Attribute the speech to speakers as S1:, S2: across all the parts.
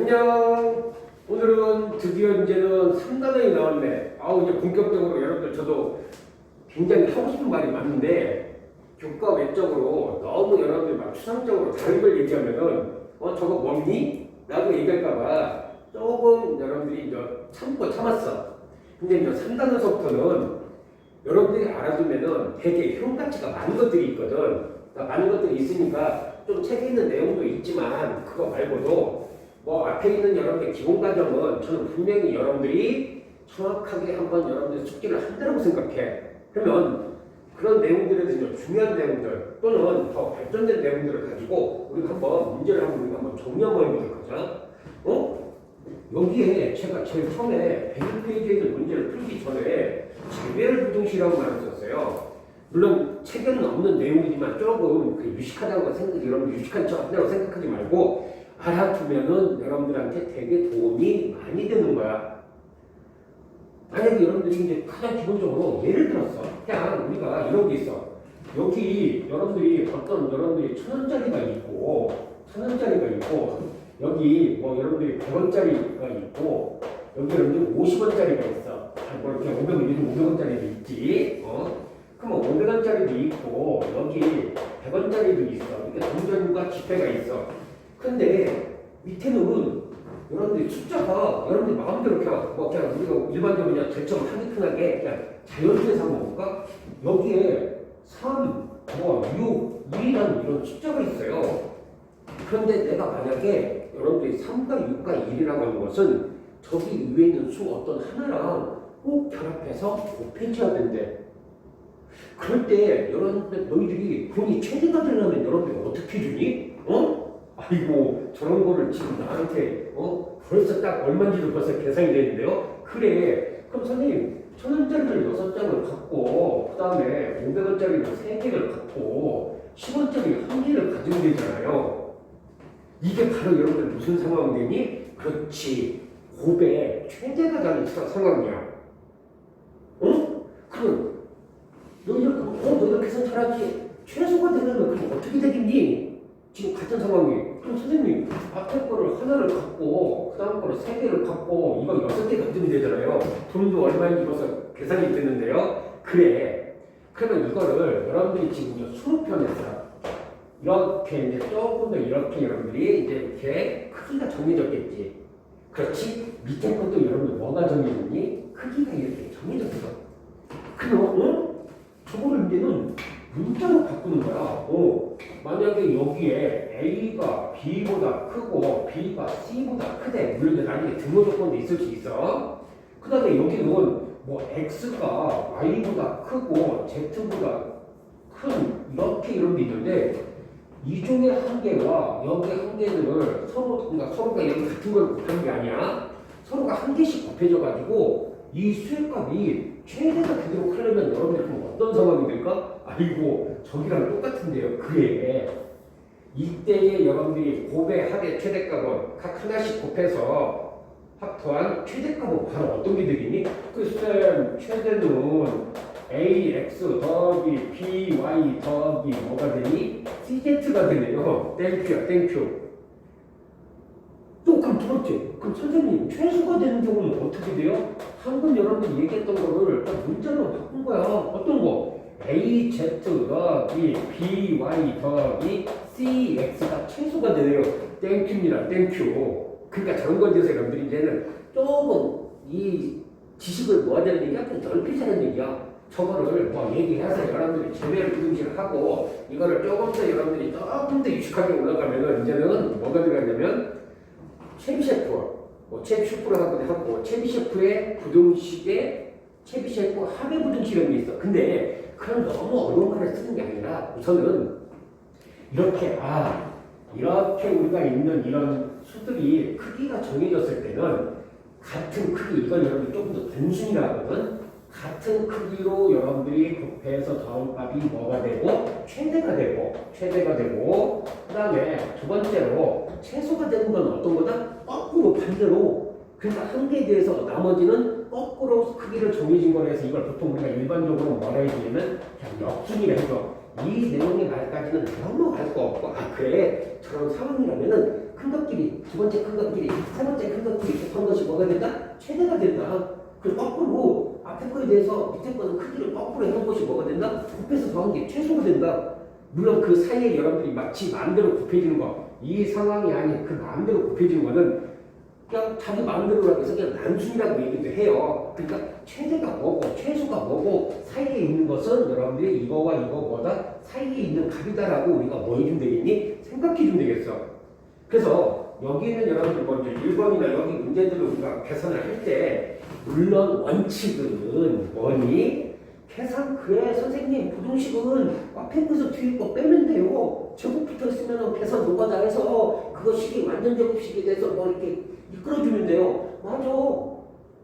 S1: 안녕. 오늘은 드디어 이제는 3단원이 나왔네. 이제 본격적으로 여러분들 저도 굉장히 하고 싶은 말이 많은데 교과 외적으로 너무 여러분들 막 추상적으로 다른 걸 얘기하면은 저거 뭐니? 라고 얘기할까봐 조금 여러분들이 이제 참았어. 근데 이제 3단원서부터는 여러분들이 알아두면은 되게 효용가치가 많은 것들이 있거든. 그러니까 많은 것들이 있으니까 좀 책에 있는 내용도 있지만 그거 말고도 앞에 있는 여러분의 기본 과정은 저는 분명히 여러분들이 정확하게 한번 여러분들이 숙지를 한다고 생각해. 그러면 그런 내용들에 대해서 중요한 내용들 또는 더 발전된 내용들을 가지고 우리가 한번 문제를 한번 정리 한번 해보도록 하자. 여기에 제가 제일 처음에 101페이지에 있는 문제를 풀기 전에 재배열 부등식이라고 말을 썼어요. 물론 책에는 없는 내용이지만 조금 유식하다고 생각하지, 여러분 유식한 척 한다고 생각하지 말고 알아두면은 여러분들한테 되게 도움이 많이 되는 거야. 만약에 여러분들이 이제 가장 기본적으로 예를 들었어. 그냥 우리가 이런 게 있어. 여기 여러분들이 여러분들이 1,000원짜리가 있고, 1,000원짜리가 있고, 여기 여러분들이 100원짜리가 있고, 여기 여러분들이 50원짜리가 있어. 이렇게 500원짜리도 있지. 그럼 500원짜리도 있고, 여기 100원짜리도 있어. 이렇게 동전과 지폐가 있어. 근데 밑에는 여러분들이 숫자가 여러분들이 마음대로 그냥 우리가 일반적으로 그냥 제처럼 하기편하게 그냥 자연수에서 한번 볼까? 여기에 3, 6, 1이라는 이런 숫자가 있어요. 그런데 내가 만약에 여러분들이 3과 6과 1이라고 하는 것은 저기 위에 있는 수 어떤 하나랑 꼭 결합해서 곱해줘야 된대. 그럴 때 여러분들 너희들이 돈이 최대가 되려면 여러분들이 어떻게 주니? 아이고 저런 거를 지금 나한테 벌써 딱 얼마인지도 벌써 계산이 되는데요. 그래 그럼 선생님 1,000원짜리를 6장을 갖고 그 다음에 500원짜리를 3개를 갖고 10원짜리 1개를 가지면 되잖아요. 이게 바로 여러분들 무슨 상황이니? 그렇지, 곱의 최대가 되는 상황이야. 그럼 너희들 계산 잘하지. 최소가 되려면 그럼 어떻게 되겠니? 지금 같은 상황이. 그럼 선생님 앞에 거를 하나를 갖고 그 다음 거를 3개를 갖고 이거 6개 가지면 되잖아요. 돈도 얼마인지 벌써 계산이 되는데요. 그래 그러면 이거를 여러분들이 지금 수로편에서 이렇게 이제 조금 더 이렇게 여러분들이 이제 이렇게 크기가 정해졌겠지. 그렇지? 밑에 것도 여러분들 뭐가 정해졌니? 크기가 이렇게 정해졌어. 그럼 저거를 이제는 문자로 바꾸는 거야. 만약에 여기에 A가 B보다 크고 B가 C보다 크대. 물론 나중에 등호 조건도 있을 수 있어. 그 다음에 여기는 X가 Y보다 크고 Z보다 큰 이렇게 이런 게 있는데 이쪽의 한 개와 여기 한 개를 서로가 여기 같은 걸 곱하는 게 아니야. 서로가 한 개씩 곱해져가지고 이 수액값이 최대가 그대로 크려면 여러분들 그럼 어떤 상황이 될까? 아이고 저기랑 똑같은데요. 그래 이때에 여러분들이 곱의 합의 최대값은 각 하나씩 곱해서 합토한 최대값은 바로 어떤 게 되겠니? 쌤 최대는 AX 더하기 BY 더하기 뭐가 되니? CZ가 되네요. 땡큐야 땡큐. 또 그럼 두 번째, 그럼 선생님 최소가 되는 경우는 어떻게 돼요? 방금 여러분들이 얘기했던 거를 딱 문자로 바꾼 거야. 어떤 거? AZ 더하기 BY 더하기 CX가 최소가 되네요. 땡큐입니다. 땡큐. 그러니까 저런 거에 대해서 여러분들이 이제는 조금 이 지식을 뭐 하자는 얘기야? 좀 넓히자는 얘기야. 저거를 얘기해서 여러분들이 재배를 부등식을 하고 이거를 조금 더 여러분들이 조금 더 유식하게 올라가면은 이제는 뭐가 들어가냐면 체비셰프, 체비셰프라고 하고 체비셰프의 부등식에 체비셰프 합의 부등식이라는 게 있어. 근데 그런 너무 어려운 말을 쓰는 게 아니라 우선은 이렇게 우리가 있는 이런 수들이 크기가 정해졌을 때는 같은 크기, 이걸 여러분들 조금 더 단순이라 하거든. 같은 크기로 여러분들이 곱해서 더한 값이 뭐가 되고 최대가 되고 그 다음에 두 번째로 최소가 되는 건 어떤 거다? 거꾸로 반대로. 그러니까 한 개에 대해서 나머지는 거꾸로 크기를 정해진 거라서 이걸 보통 우리가 일반적으로 뭐라 해주냐면 그냥 역순이라 해서 이 내용의 말까지는 너무 갈 거 없고 그래 저런 상황이라면은 큰 것끼리 번째 큰 것끼리 세 번째 큰 것끼리 곱한 것이 뭐가 된다? 최대가 된다. 그 거꾸로 앞에 거에 대해서 밑에 거는 크기를 거꾸로 해놓은 것이 뭐가 된다? 곱해서 더한 게 최소가 된다. 물론 그 사이에 여러분들이 마치 마음대로 곱해지는 거, 이 상황이 아닌 그 마음대로 곱해지는 거는 그냥 자기 마음대로라고 해서 그냥 단순이라고 얘기도 해요. 그러니까 최대가 뭐고 최소가 뭐고 사이에 있는 것은 여러분들이 이거와 이거보다 사이에 있는 값이다라고 우리가 뭐 해주면 되겠니? 생각해 주면 되겠어. 그래서 여기는 여러분들 먼저 1번이나 여기 문제들을 우리가 계산을 할 때 물론 원칙은 뭐니? 계산 그래 선생님 부등식은 앞에 거에서 뒤에 거 빼면 돼요. 제곱 붙어있으면 계산 노가다 해서 그거 식이 완전 제곱식이 돼서 뭐 이렇게 이끌어주면 돼요. 맞아.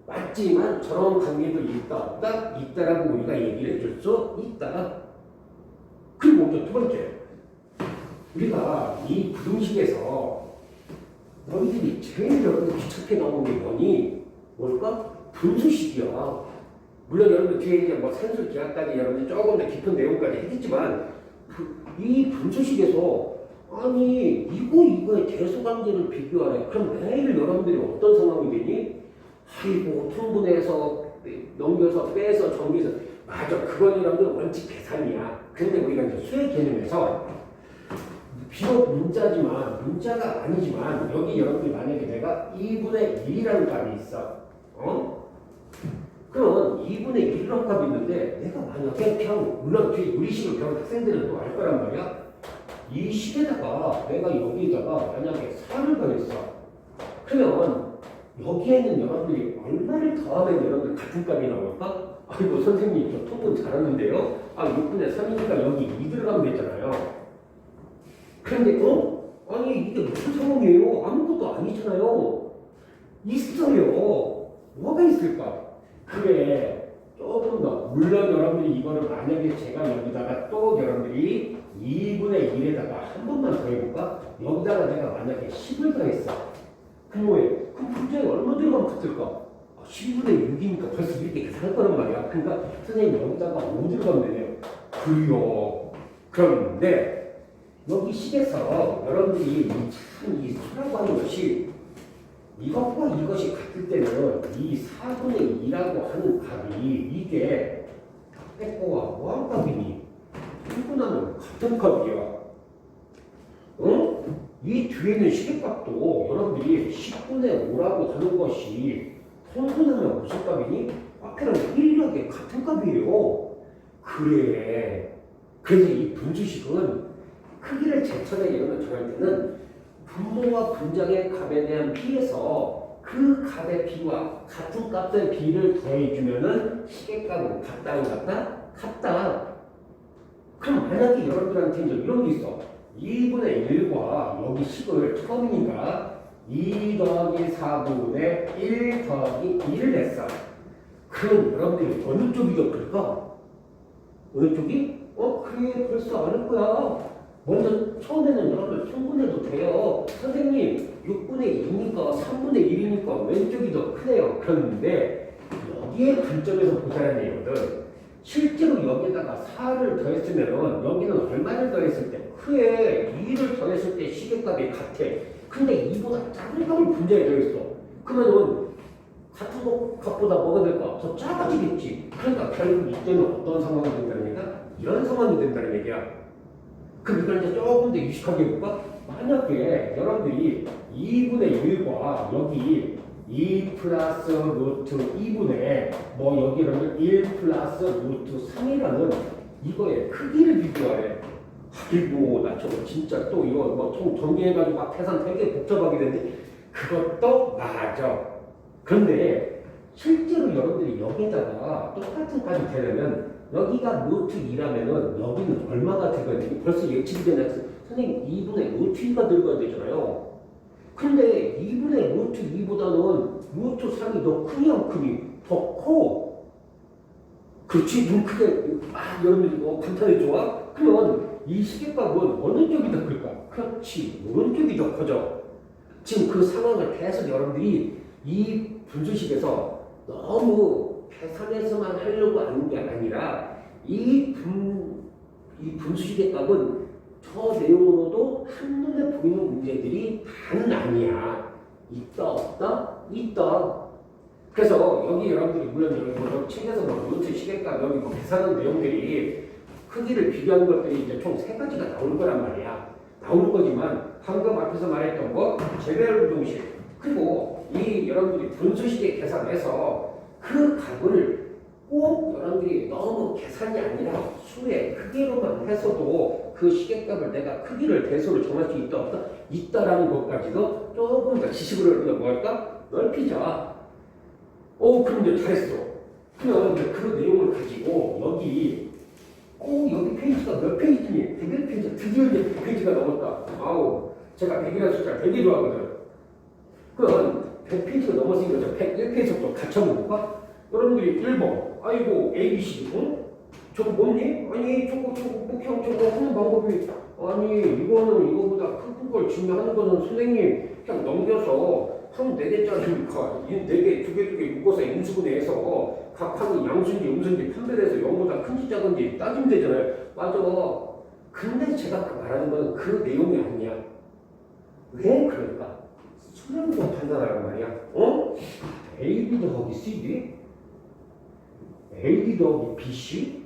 S1: 맞지만 저런 관계도 있다 없다? 있다라고 우리가 얘기를 해줄 수 있다. 그리고 먼저 두 번째, 우리가 이 부등식에서 너희들이 제일 여러분 귀찮게 나오는 게 뭐니? 뭘까? 분수식이야. 물론 여러분들 뒤에 이제 뭐 산술 기하까지 여러분들 조금 더 깊은 내용까지 했겠지만 이 분수식에서 아니 이거의 대소관계를 비교하래. 그럼 매일 여러분들이 어떤 상황이 되니? 아이고 통분해서 넘겨서 빼서 정리해서 맞아 그건 여러분들 원칙 계산이야. 근데 우리가 이제 수의 개념에서 비록 문자가 아니지만 여기 여러분들이 만약에 내가 2분의 1이라는 값이 있어. 그럼 2분의 1이라는 값이 있는데 내가 만약에 그냥 물론 뒤에 유리식을 배운 학생들은 또 알 거란 말이야. 이 식에다가 내가 여기다가 만약에 4를 더했어. 그러면 여기에는 여러분들이 얼마를 더하면 여러분들 같은 값이 나올까? 아이고 선생님 저 통분 잘하는데요. 6분의 3이니까 여기 2 들어가면 되잖아요. 그런데 아니 이게 무슨 상황이에요? 아무것도 아니잖아요. 있어요. 뭐가 있을까? 그래 조금 더 물론 여러분들이 이거를 만약에 제가 여기다가 또 여러분들이 2분의 1에다가 한 번만 더 해볼까? 여기다가 내가 만약에 10을 더했어. 그럼 뭐예요? 그럼 분자에 얼마 들어가면 같을까? 10분의 6이니까 벌써 이렇게 계산할 거란 말이야. 그러니까 선생님 여기다가 5 들어가면 되네요. 그래요. 그런데 여기 식에서 여러분들이 이 수라고 하는 것이 이것과 이것이 같을 때는 이 4분의 2라고 하는 값이 이게 빼고와 뭐한 값이니? 분분하면 같은 값이야. 이 뒤에는 시계값도 여러분들이 10분의 5라고 하는 것이 통분하면 무슨 값이니? 앞에랑 1력의 같은 값이에요. 그래. 그래서 이 분수식은 크기를 제천에 이름을 정할 때는 분모와 분자의 값에 대한 비에서 그 값의 비와 같은 값의 비를 더해주면은 시계값은 같다 안 같다? 같다. 그럼 만약에 여러분들한테 이제 이런 게 있어. 2분의 1과 여기 식을 처음이니까 2 더하기 4분의 1 더하기 1을 냈어. 그럼 여러분들이 어느 쪽이 더 클까? 어느 쪽이? 그래 벌써 아는 거야. 먼저 처음에는 여러분들 통분해도 돼요. 선생님 6분의 2니까 3분의 1이니까 왼쪽이 더 크네요. 그런데 여기에 관점에서 보자는 얘기거든. 실제로 여기다가 4를 더했으면 여기는 얼마를 더했을 때 그래 2를 더했을 때 시계값이 같아. 근데 2보다 작은 값을 분자에 더했어. 그러면은 같은 값보다 뭐가 될까? 더 작아지겠지. 그러니까 결국 이때는 어떤 상황이 된다는 얘기야? 이런 상황이 된다는 얘기야. 그럼 이걸 이제 조금 더 유식하게 해볼까? 만약에 여러분들이 2분의 1과 여기 2 플러스 루트 2분의 뭐 여기는 1 플러스 루트 3이라는 이거의 크기를 비교하래. 아이고 나 저거 진짜 또 이거 뭐 정리해가지고 막 계산 되게 복잡하게 되는데 그것도 맞아. 그런데 실제로 여러분들이 여기다가 똑같은 값이 되려면 여기가 루트 2라면은 여기는 얼마가 되거든요. 벌써 예측이 되나? 선생님 2분의 루트 2가 들어가야 되잖아요. 근데 2분의 루트 2보다는 루트 3이 더 크니 안 크니? 더 커. 그렇지? 눈 크게 여러분들이 감탄해 좋아? 그러면 이 시계값은 어느 쪽이 더 클까? 그렇지. 오른쪽이 더 커져. 지금 그 상황을 계속 여러분들이 이 분수식에서 너무 계산해서만 하려고 하는 게 아니라 이 분수식의 값은 저 내용으로도 한눈에 보이는 문제들이 다는 아니야. 있다 없다? 있다. 그래서 여기 여러분들이 물론 여기 책에서 뭐 루트 시계값 여기 뭐 계산한 내용들이 크기를 비교한 것들이 이제 총 세 가지가 나올 거란 말이야. 나올 거지만 방금 앞에서 말했던 거 재배열 부동식 그리고 이 여러분들이 분수식에 계산해서 그 값을 꼭 여러분들이 너무 계산이 아니라 수의 크기로만 해서도 그 시계값을 내가 크기를 대소를 정할 수 있다 없다 있다라는 것까지도 조금 더 지식으로 뭐 할까 넓히자. 그런데 잘했어. 그냥 그 내용을 가지고 여기 페이지가 몇 페이지니? 101페이지. 드디어 이제 100페이지가 넘었다. 아우, 제가 100이라는 숫자 되게 좋아하거든. 그럼 100페이지가 넘었으니까 저 101페이지부터 갖춰볼까? 여러분들이 1번, 아이고, ABC, 응? 저거 뭐니? 아니, 저거, 목형 저거 하는 방법이, 아니, 이거는 이거보다 큰 걸 증명하는 거는 선생님, 그냥 넘겨서 한 4개짜리니까, 4개, 2개 묶어서 인수분해해서 각 항이 양수인지 음수인지 판별해서 0보다 큰지 작은지 따지면 되잖아요. 맞아. 근데 제가 말하는 건 그 내용이 아니야. 왜 그럴까? 수량으로 판단하란 말이야. AB 더하기 CD? AB 더하기 BC?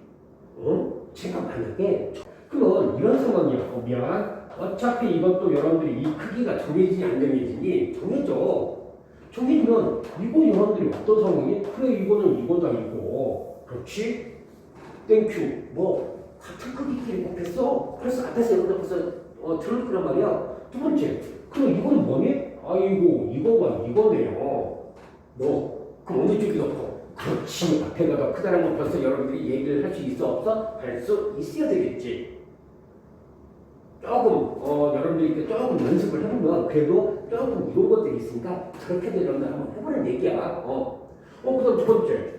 S1: 제가 만약에 그러면 이런 상황이야. 미안. 어차피 이것도 여러분들이 이 크기가 정해지니 안 정해지니 정해져. 정해지면 이거 여러분들이 어떤 상황이? 그래 이거는 이거다 이거. 그렇지? 땡큐. 뭐 같은 크기끼리 곱했어. 그래서 앞에서 여기다 벌써 들을 거란 말이야. 두 번째. 그럼 이거는 뭐니? 아이고 이거가 이거네요. 그럼 어느 쪽이 더 커? 그렇지. 앞에가 더 크다는 건 벌써 여러분들이 얘기를 할 수 있어 없어? 할 수 있어야 되겠지. 조금 여러분들이 조금 연습을 해보면 그래도 조금 이런 것들이 있으니까 저렇게도 여러분들 한번 해보는 얘기야. 그다음 두 번째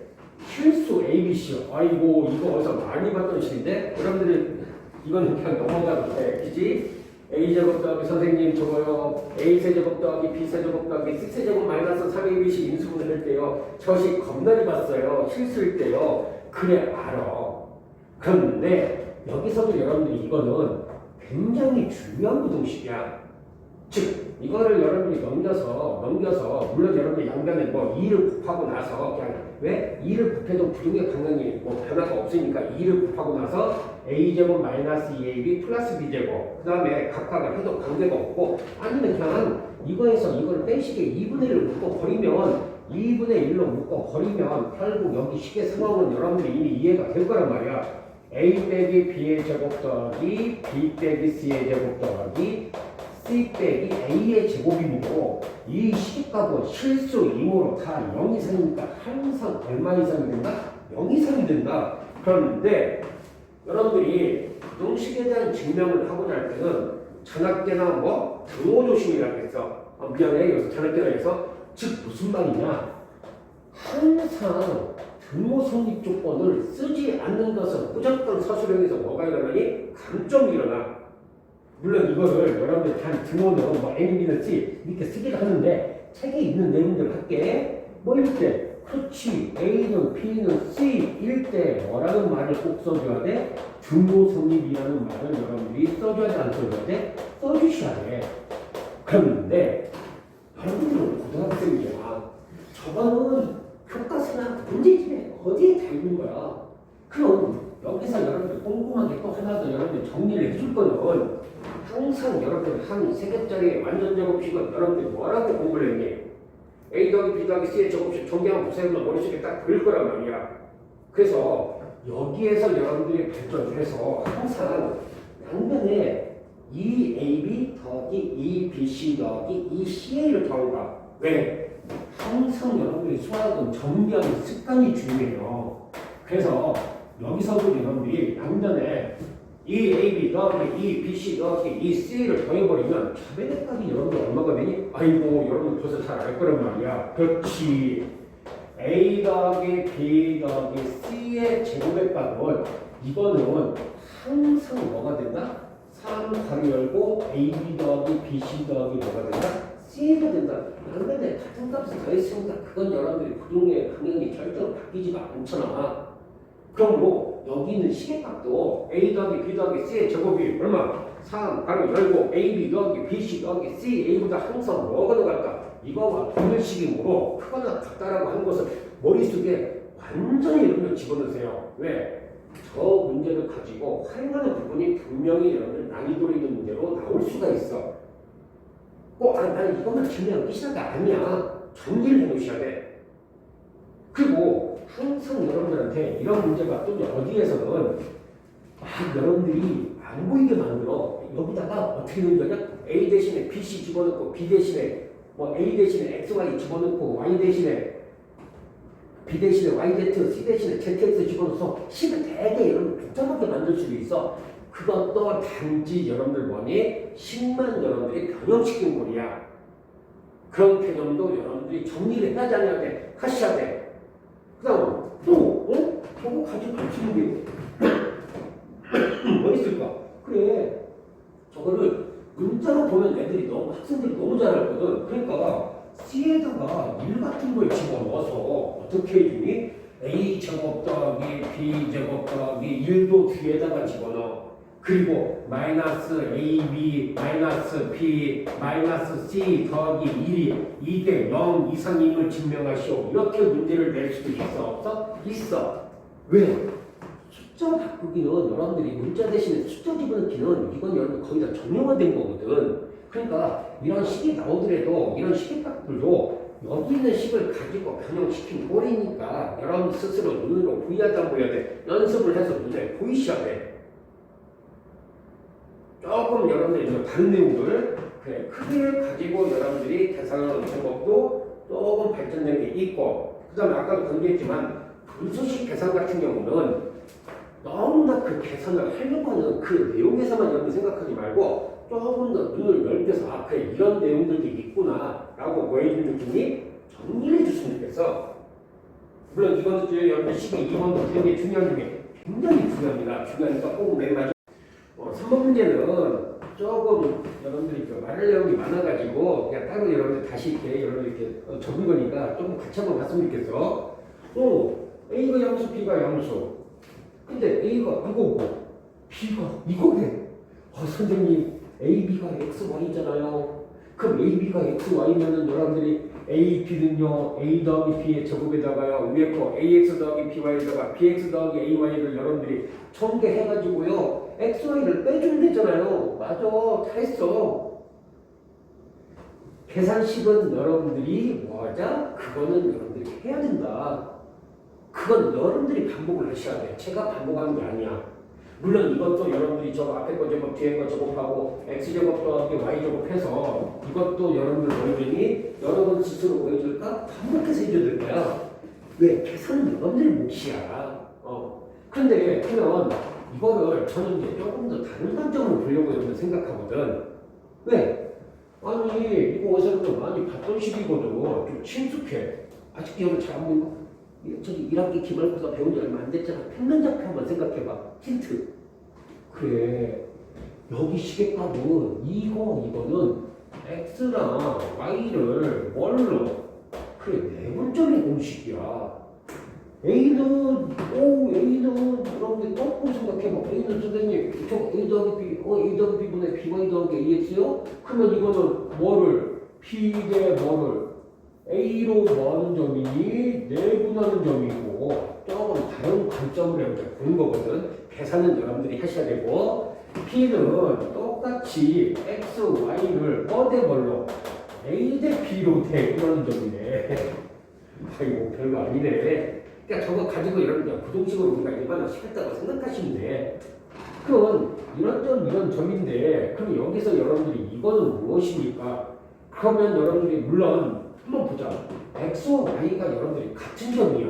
S1: 실수 ABC. 아이고 이거 어디서 많이 봤던 식인데 여러분들이 이거는 그냥 넘어가도 돼. 그지? A제곱 더하기 선생님 저거요. A세제곱 더하기 B세제곱 더하기 C세제곱 마이너스 3ABC 인수분해 할 때요. 저식 겁나게 봤어요. 실수일 때요. 그래 알아. 그런데 여기서도 여러분들이 이거는 굉장히 중요한 부동식이야. 즉 이거를 여러분들이 넘겨서 물론 여러분들이 양변에 뭐 2를 곱하고 나서 그냥 왜? 2를 곱해도 부동의 방향이 뭐 변화가 없으니까 2를 곱하고 나서 a제곱 마이너스 2ab 플러스 b제곱 그 다음에 각각을 해도 관계가 없고 아니면 그냥 이거에서 이걸 빼시게 2분의 1을 묶어버리면 2분의 1로 묶어버리면 결국 여기 식의 상황은 여러분들이 이미 이해가 될 거란 말이야. a 빼기 b의 제곱 더하기 b 빼기 c의 제곱 더하기 c 빼기 a의 제곱이고 이 식값은 실수 이모로 다 0 이상이니까 항상 얼마 이상이 된다? 0 이상이 된다. 그런데 여러분들이 부동식에 대한 증명을 하고자 할 때는 전학계나 뭐 등호조심이라고 했어. 미안해 여기서 전학계라 해서 즉 무슨 말이냐 항상 등호 성립 조건을 쓰지 않는 것은 무조건 서술형에서 뭐가 일어나니? 감점이 일어나. 물론 이거를 여러분들 단 등호는 뭐 N, B는 C 이렇게 쓰기도 하는데 책에 있는 내용들 할게. 뭐일 때? 그렇지. A는 B는 C일 때 뭐라는 말을 꼭 써줘야 돼? 등호 성립이라는 말을 여러분들이 써줘야 돼? 안 써줘야 돼? 써주셔야 돼. 그런데 여러분들은 고등학생이야. 저거는 교과서나 문제집에 어디에 다 있는 거야. 그럼 여기서 여러분들 꼼꼼하게 또 하나 더 여러분들 정리를 해줄 거는 항상 여러분들 한 3개짜리 완전 제곱식은 여러분들 뭐라고 공부를 했니? A 더하기 B 더하기 C의 제곱식 정리하면 보세요면 머릿속에 딱 그릴 거란 말이야. 그래서 여기에서 여러분들이 발전을 해서 항상 양변에 EAB 더하기 EBC 더하기 ECA를 더한다. 왜? 항상 여러분들이 수학은 정리하는 습관이 중요해요. 그래서 여기서도 여러분들이 양변에 EAB 더하기 EBC 더하기 EC를 더해버리면 자배대값이 여러분들 얼마가 되니? 아이고 여러분 벌써 잘 알 거란 말이야. 그렇지. A 더하기 B 더하기 C의 제곱의 값은 이거는 항상 뭐가 된다? 3 가로 열고 AB 더하기 BC 더하기 뭐가 된다? C가 된다. 양변에 같은 값을 더했으니까 그건 여러분들이 부동의 방향이 절대로 바뀌지가 않잖아. 그러므로 여기 있는 시계값도 A 더하기 B 더하기 C의 제곱이 얼마? 3 가로 열고 AB 더하기 BC 더하기 C A보다 항상 뭐가 더 같다? 이거와 동일식이므로 크거나 같다라고 하는 것을 머릿속에 완전히 여러분들 집어넣으세요. 왜? 저 문제를 가지고 활용하는 부분이 분명히 여러분들 난이도로 있는 문제로 나올 수가 있어. 나는 이것만 증명하기 끝이가 아니야. 정리를 해놓으셔야 돼. 그리고 항상 여러분들한테 이런 문제가 또 어디에서는 여러분들이 안 보이게 만들어. 여기다가 어떻게 넣는 거냐? A 대신에 BC 집어넣고 B 대신에 A 대신에 XY 집어넣고 Y 대신에 B 대신에 YZ, C 대신에 ZX 집어넣어서 식을 되게 여러분 복잡하게 만들 수도 있어. 그것도 단지 여러분들 뭐니? 식만 여러분들이 변형시킨 거야. 그런 개념도 여러분들이 정리를 해야 돼. 하셔야 돼. 그 다음 또 저거 가지고 갈 수 있는 게 뭐 있을까? 그래, 저거를 문자로 보면 학생들이 너무 잘알거든. 그러니까 C에다가 1 같은 걸 집어넣어서 어떻게 해주니? A제곱 더하기 B제곱 더하기 1도 뒤에다가 집어넣어. 그리고 마이너스 AB 마이너스 B 마이너스 C 더하기 1이 2대 0 이상임을 증명하시오. 이렇게 문제를 낼 수도 있어? 없어? 있어. 왜? 숫자 바꾸기는 여러분들이 문자 대신에 숫자 집어넣기는 이건 여러분 거의 다 정형화된 거거든. 그러니까 이런 식이 나오더라도 이런 식값들도 여기 있는 식을 가지고 변형시킨 꼴이니까 여러분 스스로 눈으로 보여야 돼. 연습을 해서 눈에 보이셔야 돼. 조금 여러분들이 다른 내용들 크게 가지고 여러분들이 계산을 하는 방법도 조금 발전된 게 있고, 그 다음에 아까도 공개했지만 분수식 계산 같은 경우는 너무나 그 계산을 하려고 하는 그 내용에서만 여러분 생각하지 말고 조금 더 눈을 넓혀서 그래 이런 내용들도 있구나 라고 뭐 해주는 느낌이 정리를 해줬으면 좋겠어. 물론 이거는 여러분 식이 2번도 되게 중요한 중에 굉장히 중요하니까 꼭 매일 3번 문제는 조금 여러분들이 말할 내용이 많아가지고 그냥 따로 여러분들 다시 여러분들 적은 거니까 조금 같이 한번 봤으면 좋겠어. A가 양수, B가 양수. 근데 A가 이거고 B가 이거네. 선생님 A, B가 X, Y잖아요. 그럼 A, B가 X, Y면은 여러분들이 A, B는요 A 더하기 B의 제곱에다가요 위에 거 AX 더하기 BY에다가 BX 더하기 AY를 여러분들이 전개해가지고요 X, Y를 빼주면 되잖아요. 맞아, 다 했어. 계산식은 여러분들이 뭐하자? 그거는 여러분들이 해야 된다. 그건 여러분들이 반복을 하셔야 돼. 제가 반복하는 게 아니야. 물론 이것도 여러분들이 저 앞에 거 제곱 뒤에 거 제곱하고 X제곱 더하기 Y제곱 해서 이것도 여러분들 보여주니 여러분 스스로 보여줄까? 반복해서 해줘야 될 거야. 왜? 계산은 여러분들이 몫이야. 그런데 그러면 이거를 저는 이제 조금 더 다른 관점으로 보려고 여러분 생각하거든. 왜? 아니 이거 어디서 많이 봤던 식이거든. 좀 친숙해. 아직 기억을 잘 안 보이고 저기 1학기 기말고사 배운 지 얼마 안 됐잖아. 평면좌표 한번 생각해봐. 힌트. 그래. 여기 시계값은 이거는 x랑 y를 뭘로? 그래, 내분점의 공식이야. A는 여러분들 거꾸로 생각해봐. A는 선생님, 저 A 더하기 B, A 더하기 B분의 BY 더하기 AX요? 그러면 이거는 뭐를? P 대 뭐를? A로 뭐하는 점이니? 내분하는 점이고 조금 다른 관점으로 보는 거거든. 계산은 여러분들이 하셔야 되고 P는 똑같이 X, Y를 대 뭘로? A 대 B로 내분하는 점이네. 아이고 별거 아니네. 그러니까 저거 가지고 여러분들 부동식으로 우리가 얼마나 쉽겠다고 생각하시면 돼. 그럼 이런 점 이런 점인데 그럼 여기서 여러분들이 이거는 무엇입니까? 그러면 여러분들이 물론 한번 보자. X와 Y가 여러분들이 같은 점이야.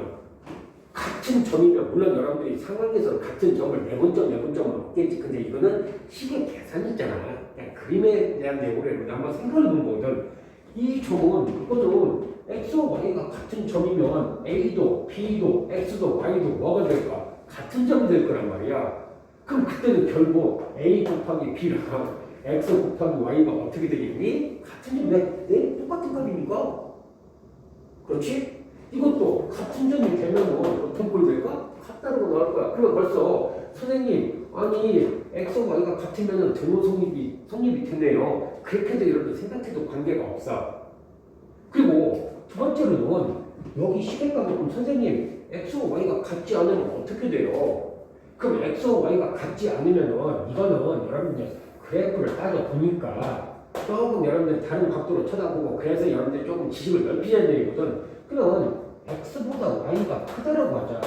S1: 같은 점이면 물론 여러분들이 상황에서 같은 점을 네분점은 없겠지. 근데 이거는 식의 계산이잖아. 그냥 그림에 대한 내용을 한번 생각해 보는 거거든. 이 점은 이거는 X와 Y가 같은 점이면 A도 B도 X도 Y도 뭐가 될까? 같은 점이 될 거란 말이야. 그럼 그때는 결국 A 곱하기 B랑 X 곱하기 Y가 어떻게 되겠니? 같은 점이 네? 똑같은 값이니까. 그렇지? 이것도 같은 점이 되면 어떤 꼴 될까? 같다고 나올 거야. 그러면 벌써 선생님 아니 X와 Y가 같으면 등호 성립이 되네요. 그렇게도 여러분 생각해도 관계가 없어. 그리고 두 번째로는 여기 시계값은 그럼 선생님 X와 Y가 같지 않으면 어떻게 돼요? 그럼 X와 Y가 같지 않으면은 이거는 여러분들 그래프를 따져 보니까 조금 여러분들 다른 각도로 쳐다보고 그래서 여러분들 조금 지식을 넓히셔야 되거든. 그러면 X보다 Y가 크다라고 하자.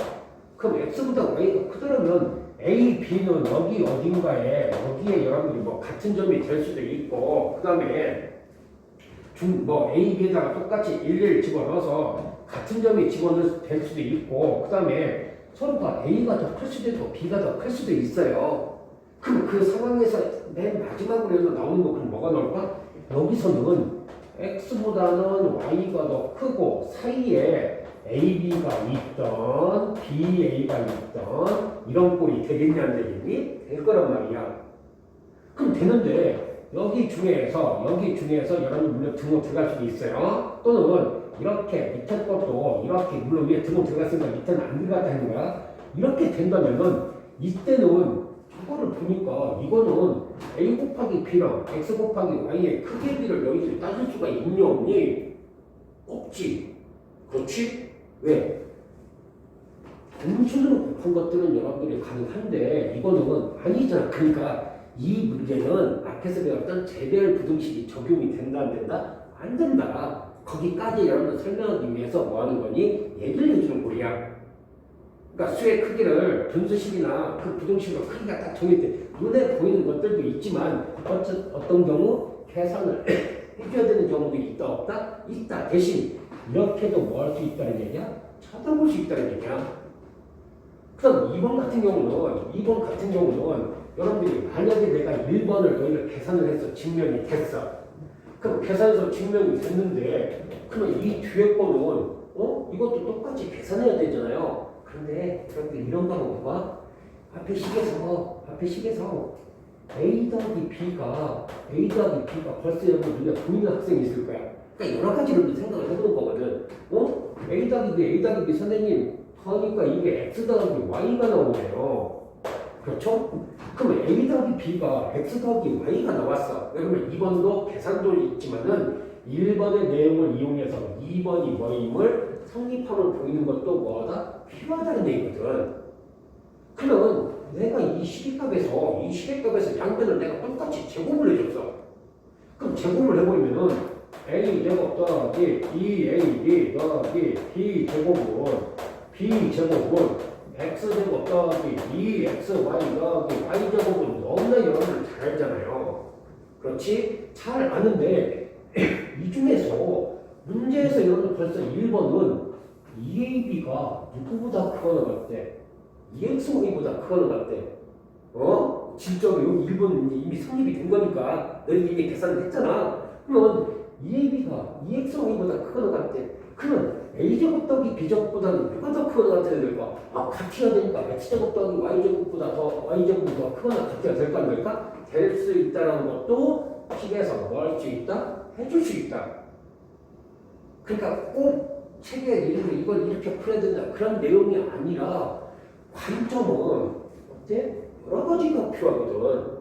S1: 그럼 X보다 Y가 크다면 A, B는 여기 어딘가에 여기에 여러분들이 뭐 같은 점이 될 수도 있고 그 다음에 뭐 A, B에다가 똑같이 1을 집어넣어서 같은 점이 집어넣을 될 수도 있고 그 다음에 서로가 A가 더 클 수도 있고 B가 더 클 수도 있어요. 그럼 그 상황에서 맨 마지막으로 나오는 거 그럼 뭐가 나올까? 여기서는 X보다는 Y가 더 크고 사이에 AB가 있던 BA가 있던 이런 꼴이 되겠냐 안 되겠니? 될 거란 말이야. 그럼 되는데 여기 중에서 여러분 물론 등호 들어갈 수도 있어요. 또는 이렇게 밑에 것도 이렇게 물론 위에 등호 들어갔으니까 밑에는 안 들어갔다는 거야. 이렇게 된다면은 이때는 저거를 보니까 이거는 A 곱하기 B랑 X 곱하기 Y의 크기 비를 너희들이 따질 수가 있니 없니? 없지. 그렇지? 왜? 단순으로 곱한 것들은 여러분들이 가능한데 이거는 아니잖아. 그러니까 이 문제는 앞에서 배웠던 재별 부등식이 적용이 된다 안 된다? 안 된다. 거기까지 여러분들 설명하기 위해서 뭐 하는 거니? 얘기를 해주는 꼴이야. 그러니까 수의 크기를 분수식이나 그 부등식으로 크기가 딱 정해져. 눈에 보이는 것들도 있지만 어떤 경우 계산을 해줘야 되는 경우도 있다 없다? 있다. 대신 이렇게도 뭐 할 수 있다는 얘기야? 쳐다볼 수 있다는 얘기야. 그럼 2번 같은 경우는 여러분들이 만약에 내가 1번을 너희를 계산을 해서 증명이 됐어. 그럼 계산해서 증명이 됐는데 그러면 이 뒤에 거는 이것도 똑같이 계산해야 되잖아요. 그런데 여러분들 이런 거 한번 봐. 앞에 식에서 A 더하기 B가 벌써 여러분 눈에 보이는 학생이 있을 거야. 그러니까 여러 가지로 생각을 해보는 거거든. A 더하기 B 선생님 하니까 이게 X 더하기 Y가 나오네요. 그렇죠? 그러면 A 더하기 B가 X 더하기 Y가 나왔어. 그러면 2번도 계산도 있지만은 1번의 내용을 이용해서 2번이 뭐임을 성립함을 보이는 것도 뭐하다? 필요하다는 얘기거든. 그러면 내가 이 시계값에서 양변을 내가 똑같이 제곱을 해줬어. 그럼 제곱을 해버리면은 A 제곱 더하기 2AB 더하기 B 제곱은 X 제곱 더하기 2XY 더하기 Y 제곱은 너무나 여러분들 잘 알잖아요. 그렇지? 잘 아는데 이 중에서 문제에서 여러분 벌써 1번은 2AB가 누구보다 크거나 같대? 2XY보다 크거나 같대. 질적으로 여기 1번은 이미 성립이 된 거니까 너희들이 이미 계산을 했잖아. 그러면 2AB가 2XY보다 크거나 같대. 그러면 A제곱 더하기 B제곱보다는 누가 더 크거나 같아야 될까? 같이가 되니까 X제곱 더하기 Y제곱보다 더 Y제곱이 더 크거나 같아야 될까 안 될까? 될 수 있다는 것도 식에서 뭐 할 수 있다? 해줄 수 있다. 그러니까 꼭 책에 이걸 이렇게 풀어야 된다 그런 내용이 아니라 관점은 어때? 여러 가지가 필요하거든.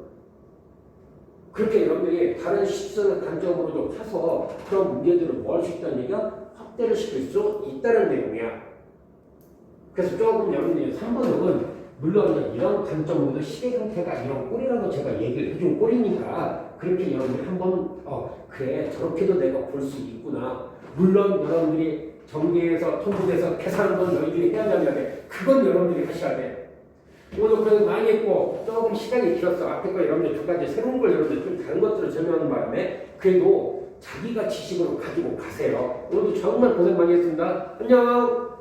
S1: 그렇게 여러분들이 다른 시선의 관점으로도 타서 그런 문제들을 뭐 할 수 있다는 얘기가 확대를 시킬 수 있다는 내용이야. 그래서 조금 여러분들이 3번은 물론 이런 관점으로도 시계 형태가 이런 꼴이라고 제가 얘기를 해준 꼴이니까 그렇게 여러분들이 한번 그래 저렇게도 내가 볼 수 있구나. 물론 여러분들이 전개해서 통분해서 계산한 건 너희들이 해야 돼. 그건 여러분들이 하셔야 돼. 오늘 고생 많이 했고 조금 시간이 길었어. 앞에 거 여러분들 두 가지 새로운 걸 여러분들 좀 다른 것들을 설명하는 바람에 그래도 자기가 지식으로 가지고 가세요. 오늘도 정말 고생 많이 했습니다. 안녕.